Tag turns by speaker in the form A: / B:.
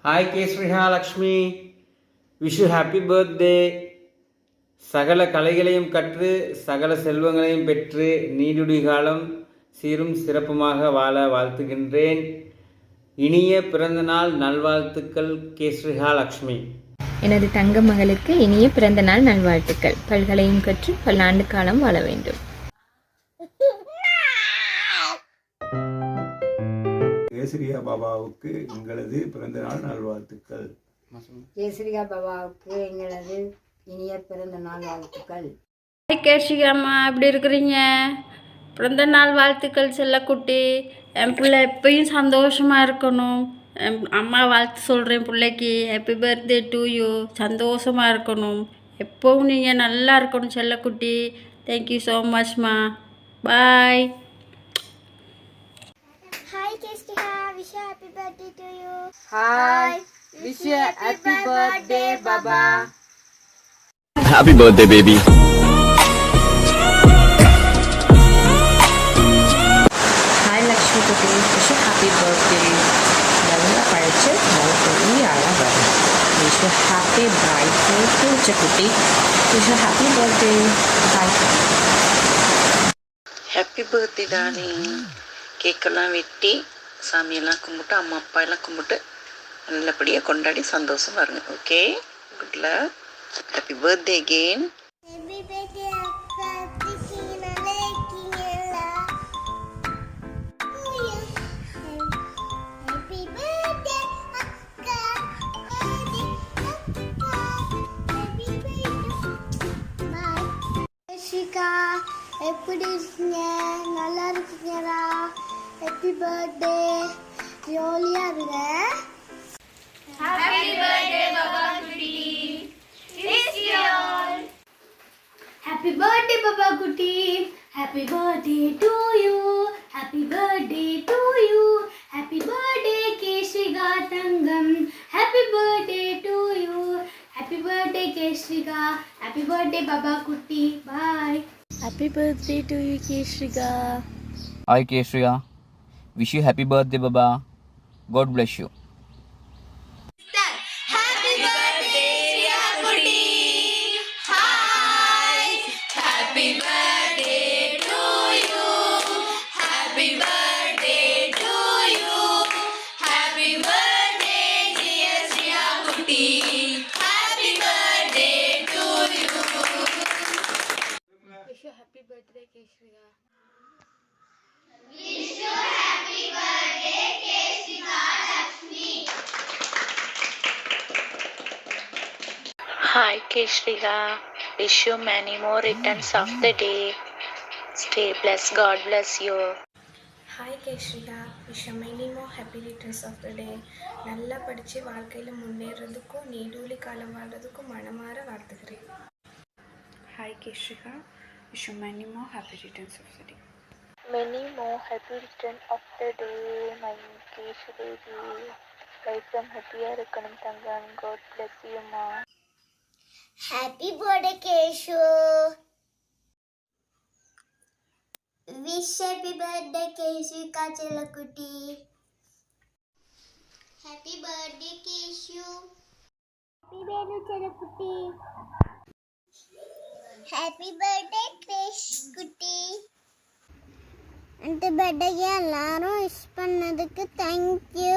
A: Hi K Srihalakshmi, wish you happy birthday. சகல கலைகளையும் கற்று சகல செல்வங்களையும் பெற்று நீடுடி காலம் சீரும் சிறப்புமாக வாழ வாழ்த்துகின்றேன். இனிய பிறந்தநாள் நல்வாழ்த்துக்கள் கே ஸ்ரீஹாலக்ஷ்மி.
B: எனது தங்க மகளுக்கு இனிய பிறந்த நாள் நல்வாழ்த்துக்கள். பல்கலையும் கற்று பல்லாண்டு காலம் வாழ வேண்டும்.
C: கேசரியா பாபாவுக்கு எங்களது பிறந்த நாள் நல்வாழ்த்துக்கள்.
D: கேசரியா பாபாவுக்கு எங்களது இனிய பிறந்த நாள் வாழ்த்துக்கள்.
E: கேசரியாம்மா எப்படி இருக்கிறீங்க? பிறந்த நாள் வாழ்த்துக்கள் செல்லக்குட்டி. என் பிள்ளை எப்பயும் சந்தோஷமாக இருக்கணும். அம்மா வாழ்த்து சொல்கிறேன் பிள்ளைக்கு. Happy birthday to you. சந்தோஷமாக இருக்கணும். எப்போவும் நீங்கள் நல்லா இருக்கணும் செல்லக்குட்டி. தேங்க்யூ ஸோ மச்மா. Bye.
F: Hi Kesriha, wish you happy birthday to you.
D: Hi, wish you happy birthday Baba.
G: Happy birthday baby.
B: Hi Lakshmi குட்டி, wish you happy birthday. நல்லா படிச்சு பெரிய ஆளாக வரும். wish you happy bright future குட்டி. wish you happy birthday. Bye.
H: Happy birthday darling. கேக்கெல்லாம் வெட்டி சாமியெல்லாம் கும்பிட்டு அம்மா அப்பா எல்லாம் கும்பிட்டு நல்லபடியாக கொண்டாடி சந்தோஷமாக இருங்க. Okay, good luck. Happy birthday again.
F: Happy birthday akka, Krishna lekiyala. Happy birthday akka. Happy birthday. Bye. Shika, எப்படி இருக்கீங்க? நல்லா இருக்கீங்களா? Happy birthday. ஜாலியா இருங்க.
E: ஹாப்பி பர்த்டே பாபா குட்டி.
F: Happy birthday Baba Kutti. Happy birthday to you. Happy birthday to you. Happy birthday Kesriga Tangam. Happy birthday to you. Happy birthday Kesriga. Happy birthday Baba Kutti. Bye.
B: Happy birthday to you Kesriga.
G: Hi Kesriya, wish you happy birthday baba. God bless you.
F: Happy birthday Shriya Kutti. Hi. Happy birthday to you. Happy birthday to you. Happy birthday dear Shriya Kutti. Happy birthday to you.
E: Wish you happy birthday Kesriya.
H: Hi Kesriha, wish you many more returns of the day. Stay blessed. God bless you.
I: Hi Kesriha, wish you many more happy returns of the day. நல்லா படித்து வாழ்க்கையில் முன்னேறதுக்கும் நீடூழி காலம் வாழ்றதுக்கும் மனமாற வாழ்த்துக்கிறேன். Hi Kesriha, wish you many more happy returns of the day.
E: Many more happy return of the day, my Keshu baby. Life time happy-ஆ இருக்கணும் தங்கம். God bless you ma.
F: Happy birthday Keshu. Wish happy birthday Keshu Kachelakutti. Happy birthday Keshu. Happy birthday Chelakutti. Happy birthday Krish Kutti. இந்த birthday எல்லாரும் wish பண்ணதுக்கு thank you.